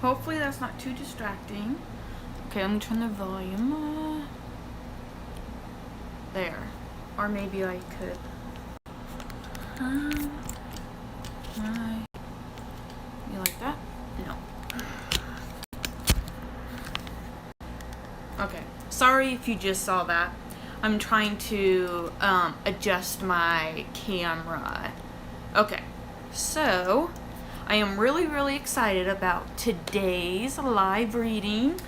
Hopefully that's not too distracting. Okay, let me turn the volume there. Or maybe I could. You like that? No. Okay. Sorry if you just saw that. I'm trying to adjust my camera. Okay. So, I am really, really excited about today's live reading.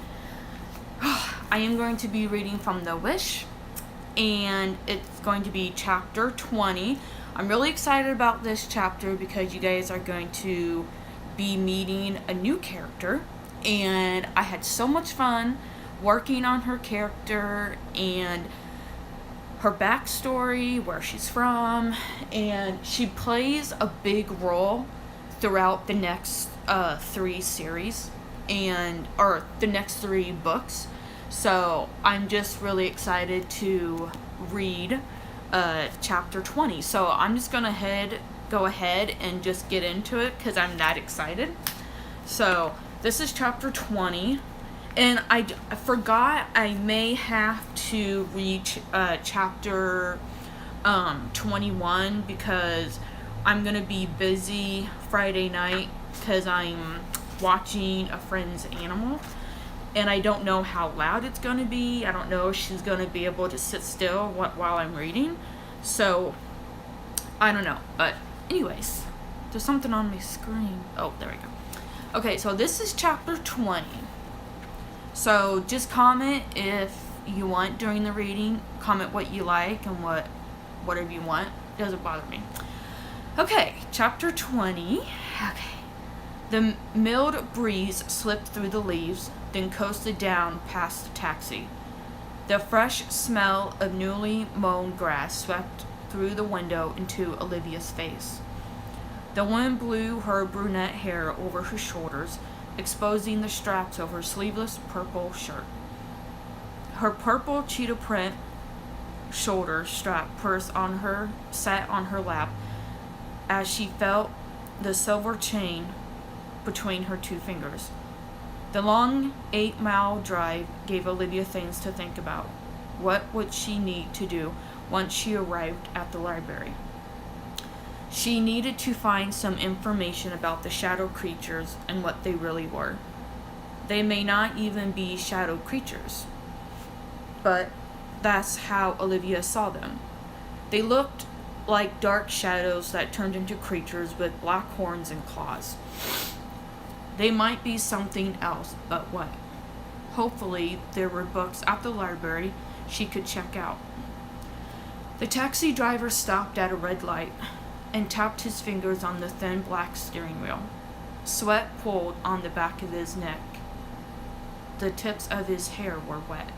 I am going to be reading from The Wish, and it's going to be chapter 20. I'm really excited about this chapter because you guys are going to be meeting a new character, and I had so much fun working on her character and her backstory, where she's from, and she plays a big role throughout the next 3 series or the next 3 books. So I'm just really excited to read chapter 20. So I'm just gonna go ahead and just get into it because I'm that excited. So this is chapter 20. And I forgot I may have to read chapter 21 because I'm going to be busy Friday night because I'm watching a friend's animal. And I don't know how loud it's going to be. I don't know if she's going to be able to sit still while I'm reading. So, I don't know. But anyways, there's something on my screen. Oh, there we go. Okay, so this is chapter 20. So just comment if you want during the reading. Comment what you like and whatever you want. Doesn't bother me. Okay, chapter 20. Okay. The mild breeze slipped through the leaves, then coasted down past the taxi. The fresh smell of newly mown grass swept through the window into Olivia's face. The wind blew her brunette hair over her shoulders, exposing the straps of her sleeveless purple shirt. Her purple cheetah print shoulder strap purse sat on her lap as she felt the silver chain between her 2 fingers. The long 8-mile drive gave Olivia things to think about. What would she need to do once she arrived at the library? She needed to find some information about the shadow creatures and what they really were. They may not even be shadow creatures, but that's how Olivia saw them. They looked like dark shadows that turned into creatures with black horns and claws. They might be something else, but what? Hopefully, there were books at the library she could check out. The taxi driver stopped at a red light and tapped his fingers on the thin black steering wheel. Sweat pooled on the back of his neck. The tips of his hair were wet.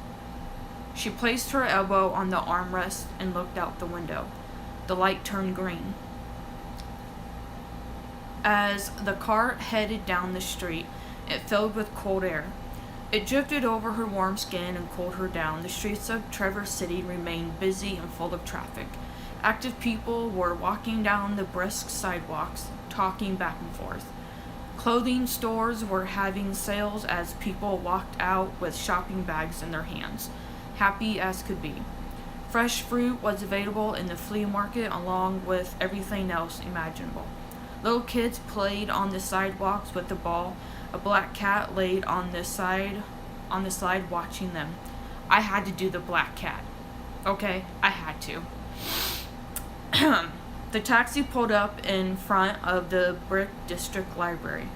She placed her elbow on the armrest and looked out the window. The light turned green. As the car headed down the street, it filled with cold air. It drifted over her warm skin and cooled her down. The streets of Traverse City remained busy and full of traffic. Active people were walking down the brisk sidewalks, talking back and forth. Clothing stores were having sales as people walked out with shopping bags in their hands, happy as could be. Fresh fruit was available in the flea market along with everything else imaginable. Little kids played on the sidewalks with the ball. A black cat laid on the slide watching them. I had to do the black cat. Okay, I had to. The taxi pulled up in front of the Brick District Library.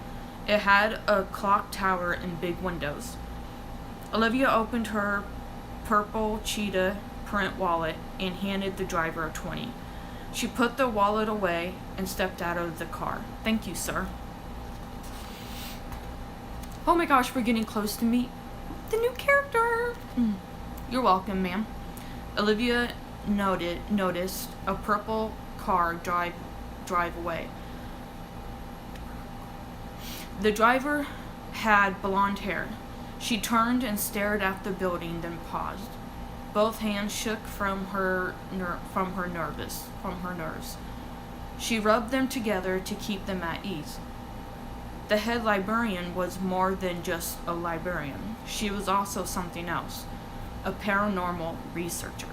It had a clock tower and big windows. Olivia opened her purple cheetah print wallet and handed the driver a 20. She put the wallet away and stepped out of the car. Thank you, sir. Oh my gosh, we're getting close to meet the new character. You're welcome, ma'am. Olivia noticed a purple car drive away. The driver had blonde hair. She turned and stared at the building, then paused. Both hands shook from her nerves. She rubbed them together to keep them at ease. the head librarian was more than just a librarian. She was also something else, a paranormal researcher.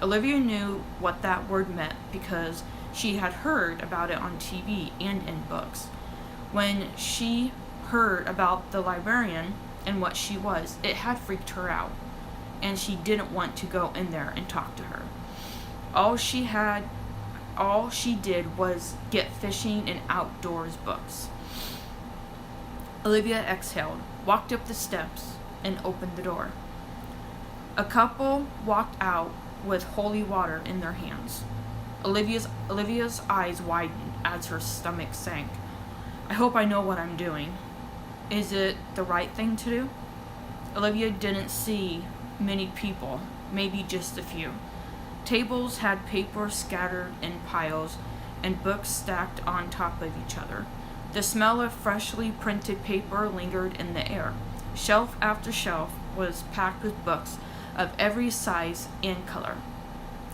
Olivia knew what that word meant because she had heard about it on TV and in books. When she heard about the librarian and what she was, it had freaked her out, and she didn't want to go in there and talk to her. All she did was get fishing and outdoors books. Olivia exhaled, walked up the steps, and opened the door. A couple walked out with holy water in their hands. Olivia's eyes widened as her stomach sank. I hope I know what I'm doing. Is it the right thing to do? Olivia didn't see many people, maybe just a few. Tables had paper scattered in piles and books stacked on top of each other. The smell of freshly printed paper lingered in the air. Shelf after shelf was packed with books of every size and color.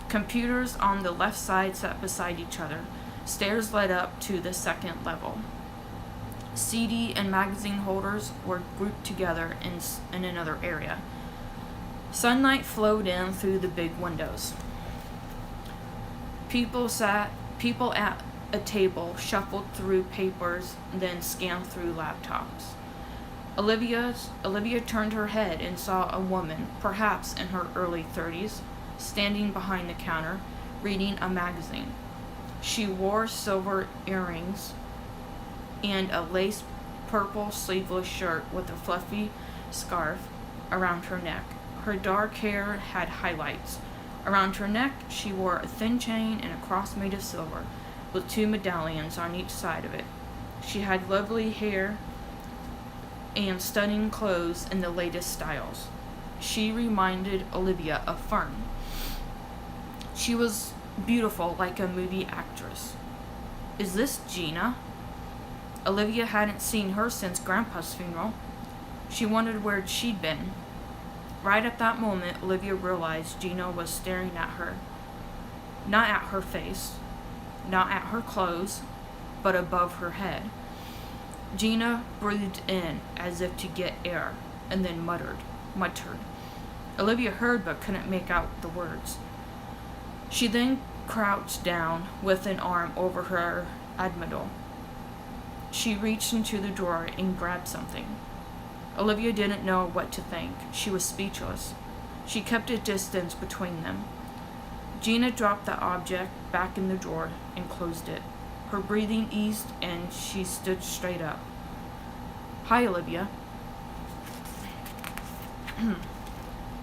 Computers on the left side sat beside each other. Stairs led up to the second level. CD and magazine holders were grouped together in another area. Sunlight flowed in through the big windows. People at a table shuffled through papers, then scanned through laptops. Olivia turned her head and saw a woman, perhaps in her early 30s, standing behind the counter, reading a magazine. She wore silver earrings and a lace purple sleeveless shirt with a fluffy scarf around her neck. Her dark hair had highlights. Around her neck, she wore a thin chain and a cross made of silver, with 2 medallions on each side of it. She had lovely hair and stunning clothes in the latest styles. She reminded Olivia of Fern. She was beautiful like a movie actress. Is this Gina? Olivia hadn't seen her since Grandpa's funeral. She wondered where she'd been. Right at that moment, Olivia realized Gina was staring at her. Not at her face, not at her clothes, but above her head. Gina breathed in as if to get air, and then muttered. Olivia heard but couldn't make out the words. She then crouched down with an arm over her abdomen. She reached into the drawer and grabbed something. Olivia didn't know what to think. She was speechless. She kept a distance between them. Gina dropped the object back in the drawer and closed it. Her breathing eased and she stood straight up. Hi, Olivia.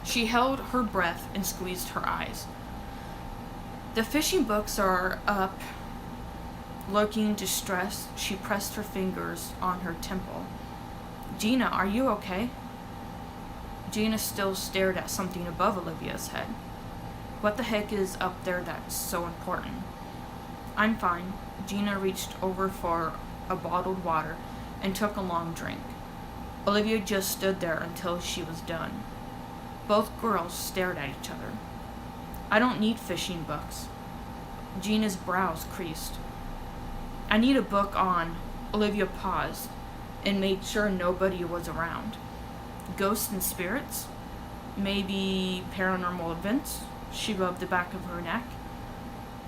She held her breath and squeezed her eyes. The fishing books are up. Looking distressed, she pressed her fingers on her temple. Gina, are you okay? Gina still stared at something above Olivia's head. What the heck is up there that's so important? I'm fine. Gina reached over for a bottled water and took a long drink. Olivia just stood there until she was done. Both girls stared at each other. I don't need fishing books. Gina's brows creased. I need a book on. Olivia paused and made sure nobody was around. Ghosts and spirits? Maybe paranormal events? She rubbed the back of her neck.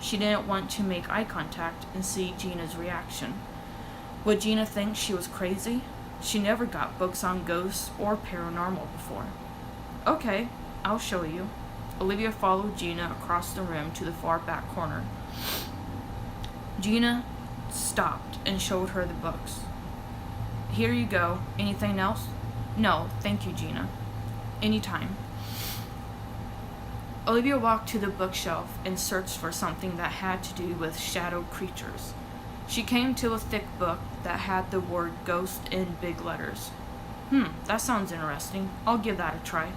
She didn't want to make eye contact and see Gina's reaction. Would Gina think she was crazy? She never got books on ghosts or paranormal before. Okay, I'll show you. Olivia followed Gina across the room to the far back corner. Gina stopped and showed her the books. Here you go. Anything else? No, thank you, Gina. Anytime. Olivia walked to the bookshelf and searched for something that had to do with shadow creatures. She came to a thick book that had the word ghost in big letters. That sounds interesting. I'll give that a try.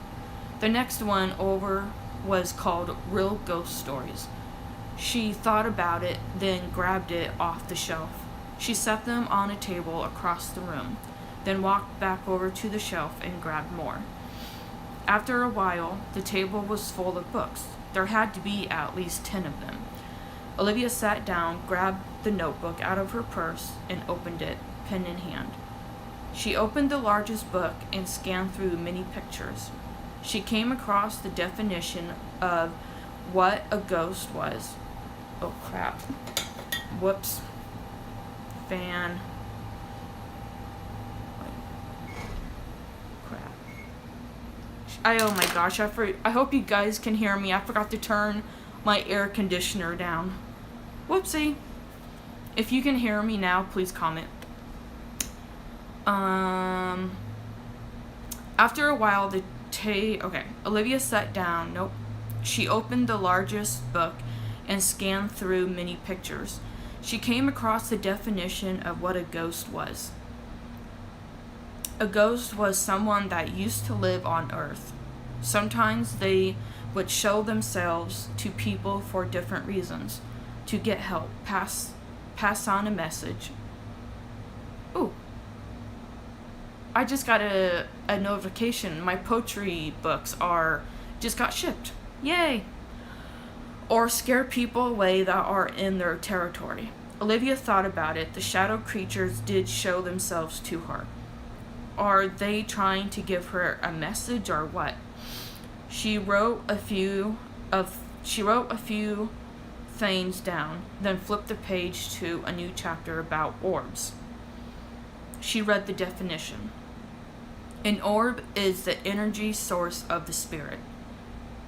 The next one over was called Real Ghost Stories. She thought about it, then grabbed it off the shelf. She set them on a table across the room, then walked back over to the shelf and grabbed more. After a while, the table was full of books. There had to be at least 10 of them. Olivia sat down, grabbed the notebook out of her purse, and opened it. pen in hand. She opened the largest book and scanned through many pictures. She came across the definition of what a ghost was. Oh crap. Whoops. Fan. Crap. Oh my gosh, I hope you guys can hear me. I forgot to turn my air conditioner down. Whoopsie. If you can hear me now, please comment. After a while, Olivia sat down. Nope. She opened the largest book and scanned through many pictures. She came across the definition of what a ghost was. A ghost was someone that used to live on Earth. Sometimes they would show themselves to people for different reasons. To get help, pass on a message. Ooh. I just got a notification. My poetry books just got shipped. Yay! Or scare people away that are in their territory. Olivia thought about it. The shadow creatures did show themselves to her. Are they trying to give her a message or what? She wrote a few things down, then flipped the page to a new chapter about orbs. She read the definition. An orb is the energy source of the spirit.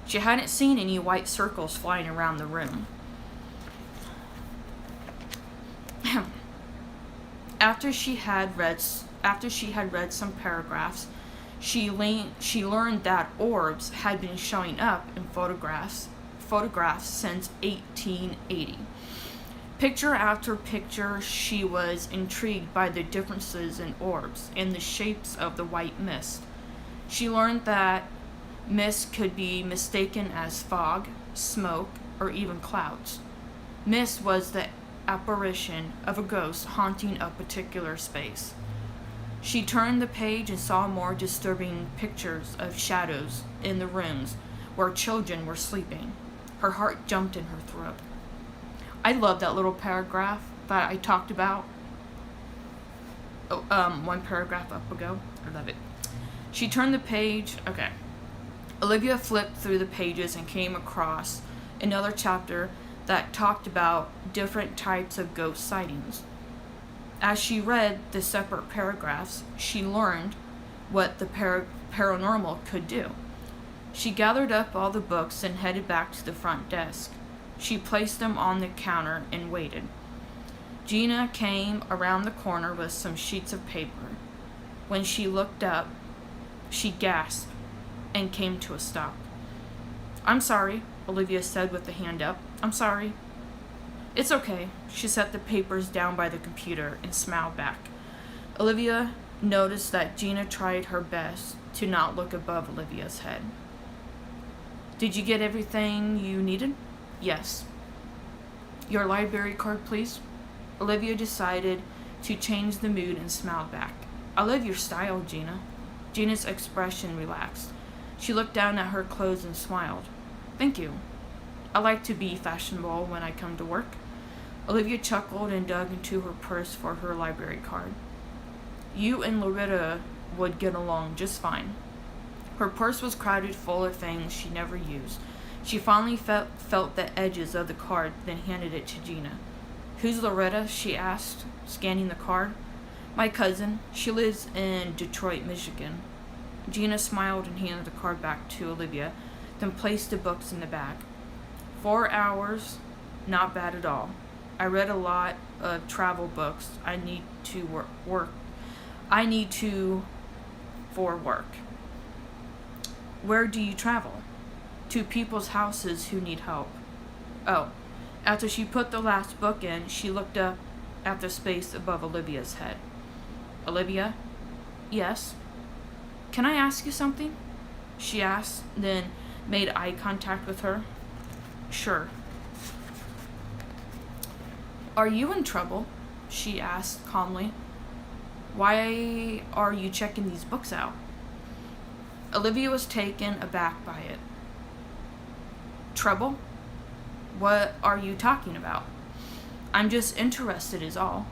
She hadn't seen any white circles flying around the room. After she had read some paragraphs, she learned that orbs had been showing up in photographs since 1880. Picture after picture, she was intrigued by the differences in orbs and the shapes of the white mist. She learned that mist could be mistaken as fog, smoke, or even clouds. Mist was the apparition of a ghost haunting a particular space. She turned the page and saw more disturbing pictures of shadows in the rooms where children were sleeping. Her heart jumped in her throat. I love that little paragraph that I talked about one paragraph up ago. I love it. She turned the page. Okay. Olivia flipped through the pages and came across another chapter that talked about different types of ghost sightings. As she read the separate paragraphs, she learned what the paranormal could do. She gathered up all the books and headed back to the front desk. She placed them on the counter and waited. Gina came around the corner with some sheets of paper. When she looked up, she gasped and came to a stop. "I'm sorry," Olivia said with the hand up. "I'm sorry." "It's okay." She set the papers down by the computer and smiled back. Olivia noticed that Gina tried her best to not look above Olivia's head. "Did you get everything you needed?" "Yes." "Your library card, please." Olivia decided to change the mood and smiled back. "I love your style, Gina." Gina's expression relaxed. She looked down at her clothes and smiled. "Thank you. I like to be fashionable when I come to work." Olivia chuckled and dug into her purse for her library card. "You and Loretta would get along just fine." Her purse was crowded full of things she never used. She finally felt the edges of the card, then handed it to Gina. "Who's Loretta?" she asked, scanning the card. "My cousin. She lives in Detroit, Michigan." Gina smiled and handed the card back to Olivia, then placed the books in the bag. 4 hours, not bad at all. I read a lot of travel books. I need to for work. "Where do you travel?" "To people's houses who need help." "Oh." After she put the last book in, she looked up at the space above Olivia's head. "Olivia?" "Yes." "Can I ask you something?" she asked, then made eye contact with her. "Sure." "Are you in trouble?" she asked calmly. "Why are you checking these books out?" Olivia was taken aback by it. "Trouble? What are you talking about?" "I'm just interested is all."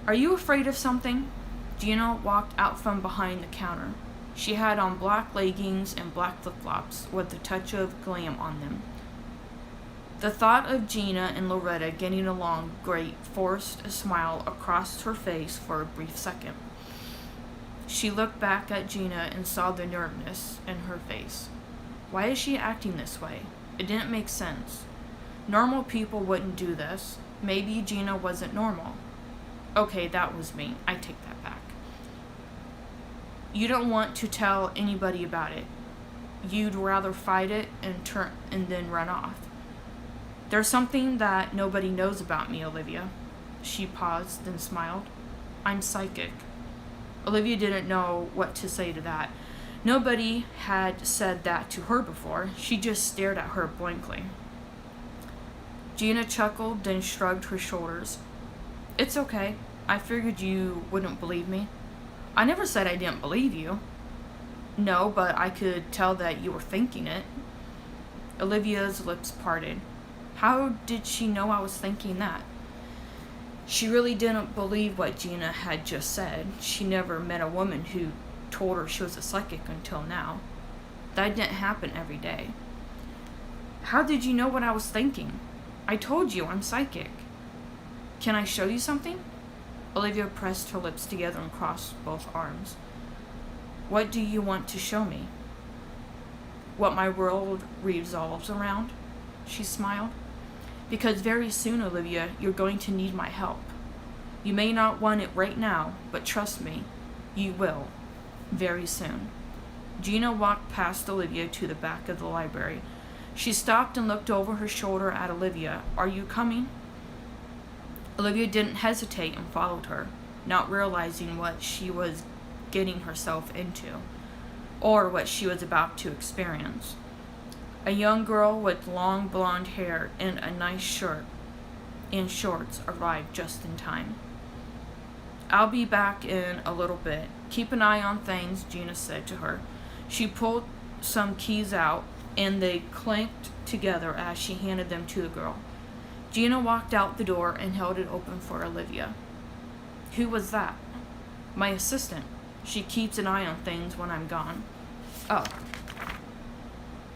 Are you afraid of something? Gina walked out from behind the counter. She had on black leggings and black flip-flops with a touch of glam on them. The thought of Gina and Loretta getting along great forced a smile across her face for a brief second. She looked back at Gina and saw the nervousness in her face. Why is she acting this way? It didn't make sense. Normal people wouldn't do this. Maybe Gina wasn't normal. Okay, that was me. I take that back. You don't want to tell anybody about it. You'd rather fight it and then run off. There's something that nobody knows about me, Olivia. She paused, then smiled. I'm psychic. Olivia didn't know what to say to that. Nobody had said that to her before. She just stared at her blankly. Gina chuckled, then shrugged her shoulders. It's okay. I figured you wouldn't believe me. I never said I didn't believe you. No, but I could tell that you were thinking it. Olivia's lips parted. How did she know I was thinking that? She really didn't believe what Gina had just said. She never met a woman who told her she was a psychic until now. That didn't happen every day. How did you know what I was thinking? I told you I'm psychic. Can I show you something? Olivia pressed her lips together and crossed both arms. What do you want to show me? What my world revolves around? She smiled. Because very soon, Olivia, you're going to need my help. You may not want it right now, but trust me, you will. Very soon. Gina walked past Olivia to the back of the library. She stopped and looked over her shoulder at Olivia. Are you coming? Olivia didn't hesitate and followed her, not realizing what she was getting herself into, or what she was about to experience. A young girl with long blonde hair and a nice shirt and shorts arrived just in time. I'll be back in a little bit. Keep an eye on things, Gina said to her. She pulled some keys out, and they clanked together as she handed them to the girl. Gina walked out the door and held it open for Olivia. Who was that? My assistant. She keeps an eye on things when I'm gone. Oh.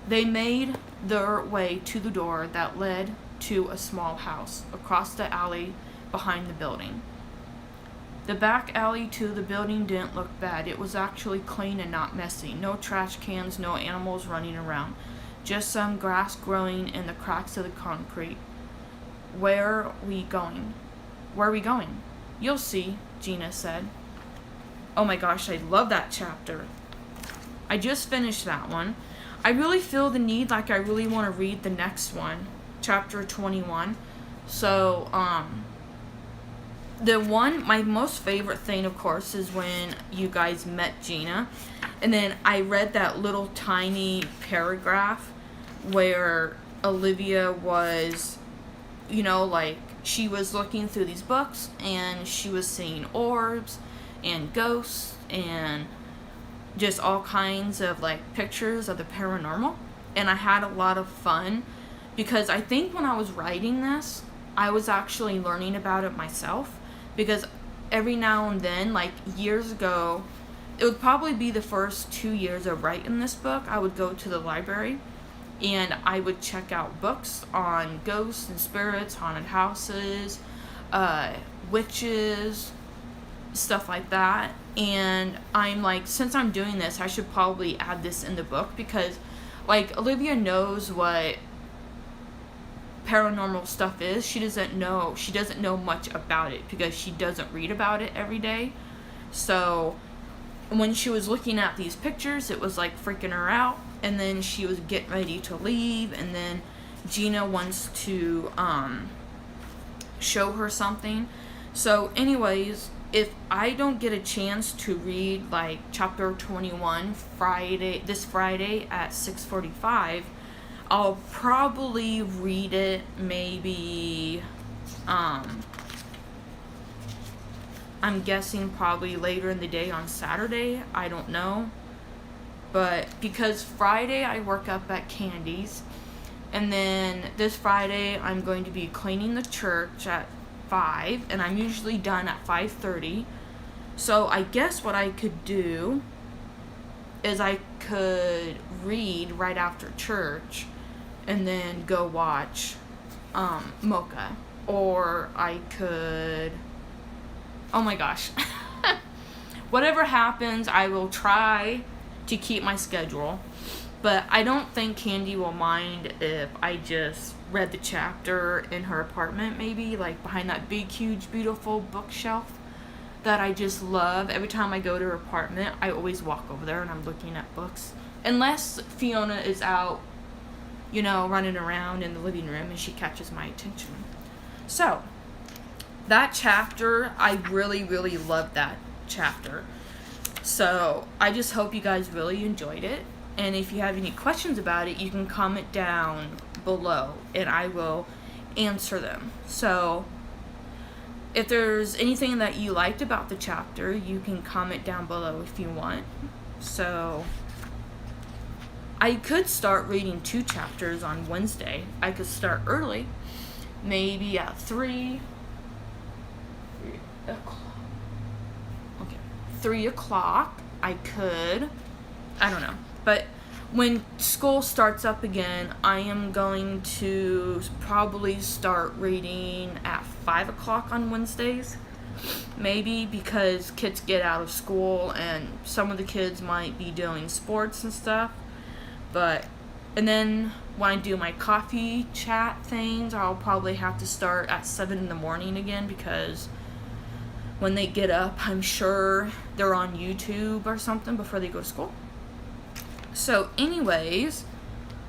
They made their way to the door that led to a small house across the alley behind the building. The back alley to the building didn't look bad. It was actually clean and not messy. No trash cans, no animals running around. Just some grass growing in the cracks of the concrete. Where are we going? Where are we going? You'll see, Gina said. Oh my gosh, I love that chapter. I just finished that one. I really feel the need, like I really want to read the next one, chapter 21. So, my most favorite thing, of course, is when you guys met Gina. And then I read that little tiny paragraph where Olivia was, like she was looking through these books and she was seeing orbs and ghosts and just all kinds of like pictures of the paranormal. And I had a lot of fun because I think when I was writing this, I was actually learning about it myself, because every now and then, like years ago, it would probably be the first 2 years of writing this book, I would go to the library and I would check out books on ghosts and spirits, haunted houses, witches, stuff like that. And I'm like, since I'm doing this, I should probably add this in the book, because like Olivia knows what paranormal stuff is. She doesn't know much about it because she doesn't read about it every day. So when she was looking at these pictures, it was like freaking her out. And then she was getting ready to leave, and then Gina wants to show her something. So anyways, if I don't get a chance to read like chapter 21 this Friday at 6:45, I'll probably read it maybe I'm guessing probably later in the day on Saturday. I don't know. But because Friday I work up at Candy's, and then this Friday I'm going to be cleaning the church at 5, and I'm usually done at 5:30. So I guess what I could do is I could read right after church and then go watch Mocha. Or I could, oh my gosh. Whatever happens, I will try to keep my schedule. But I don't think Candy will mind if I just read the chapter in her apartment, maybe, like behind that big, huge, beautiful bookshelf that I just love. Every time I go to her apartment, I always walk over there and I'm looking at books. Unless Fiona is out, running around in the living room and she catches my attention. So, that chapter, I really, really loved that chapter. So, I just hope you guys really enjoyed it. And if you have any questions about it, you can comment down below and I will answer them. So, if there's anything that you liked about the chapter, you can comment down below if you want. So, I could start reading 2 chapters on Wednesday. I could start early, maybe at 3 o'clock. I don't know. But when school starts up again, I am going to probably start reading at 5 o'clock on Wednesdays. Maybe because kids get out of school and some of the kids might be doing sports and stuff. And then when I do my coffee chat things, I'll probably have to start at 7 in the morning again because when they get up, I'm sure they're on YouTube or something before they go to school. So anyways,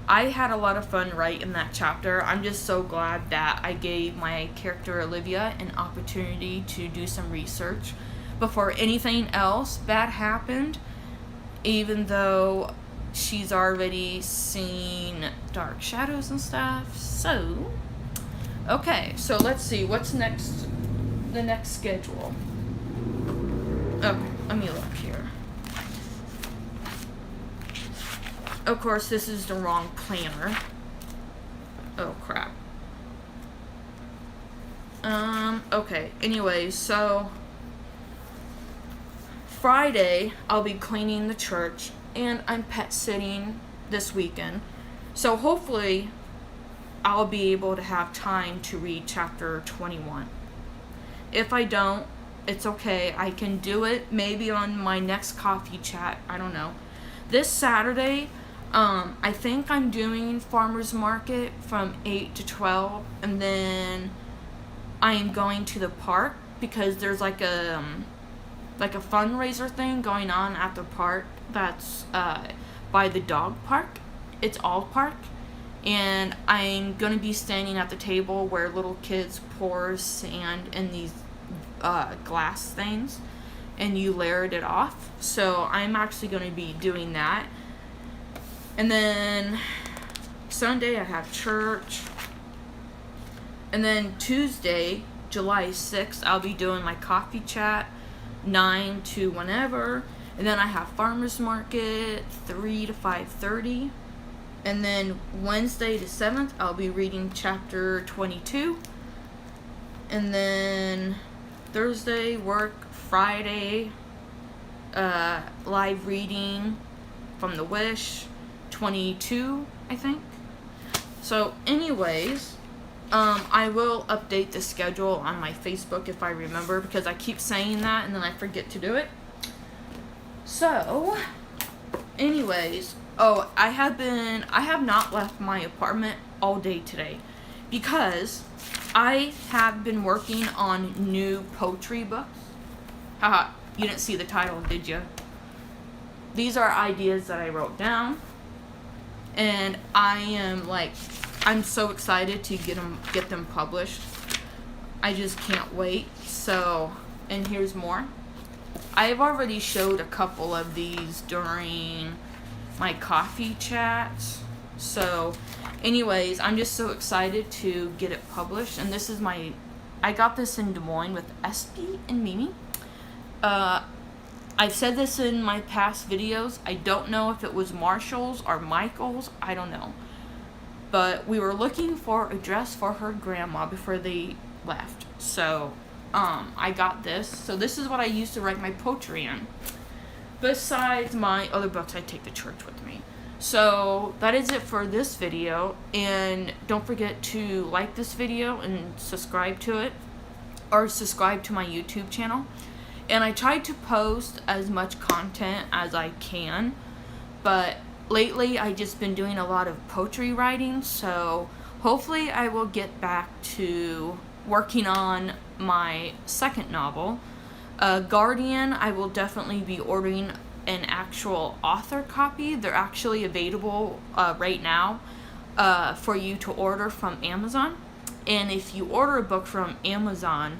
I had a lot of fun writing that chapter. I'm just so glad that I gave my character Olivia an opportunity to do some research before anything else bad happened, even though she's already seen dark shadows and stuff. So, okay, so let's see, what's next, the next schedule. Okay, let me look here. Of course, this is the wrong planner. Oh, crap. Okay, anyway, so Friday, I'll be cleaning the church, and I'm pet sitting this weekend. So hopefully, I'll be able to have time to read chapter 21. If I don't, it's okay. I can do it maybe on my next coffee chat. I don't know. This Saturday, I think I'm doing farmer's market from 8 to 12, and then I am going to the park because there's like a fundraiser thing going on at the park that's by the dog park. It's all park, and I'm going to be standing at the table where little kids pour sand in these glass things, and you layered it off. So I'm actually going to be doing that. And then Sunday I have church. And then Tuesday, July 6th, I'll be doing my coffee chat, 9 to whenever. And then I have farmer's market, 3 to 5:30. And then Wednesday the 7th, I'll be reading chapter 22. And then Thursday, work. Friday, live reading from the Wish, 22, I think. So anyways, I will update the schedule on my Facebook if I remember, because I keep saying that and then I forget to do it. So anyways, I have not left my apartment all day today because I have been working on new poetry books. Haha, you didn't see the title, did you? These are ideas that I wrote down, and I'm so excited to get them published. I just can't wait. So, and here's more. I've already showed a couple of these during my coffee chats. So, anyways, I'm just so excited to get it published. And this is I got this in Des Moines with Espy and Mimi. I've said this in my past videos. I don't know if it was Marshall's or Michael's. I don't know. But we were looking for a dress for her grandma before they left. So I got this. So this is what I used to write my poetry in. Besides my other books I take to church with me. So that is it for this video, and don't forget to like this video and subscribe to it, or subscribe to my YouTube channel. And I try to post as much content as I can, but lately I just been doing a lot of poetry writing, so hopefully I will get back to working on my second novel. Guardian, I will definitely be ordering an actual author copy. They're actually available right now for you to order from Amazon. And if you order a book from Amazon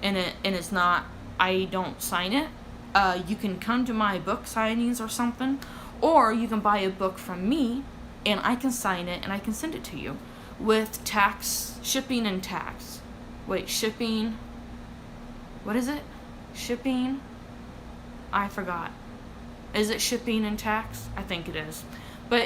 and it's not, I don't sign it, you can come to my book signings or something, or you can buy a book from me and I can sign it and I can send it to you with tax, shipping and tax. Wait, shipping, what is it? Shipping, I forgot. Is it shipping and tax? I think it is. But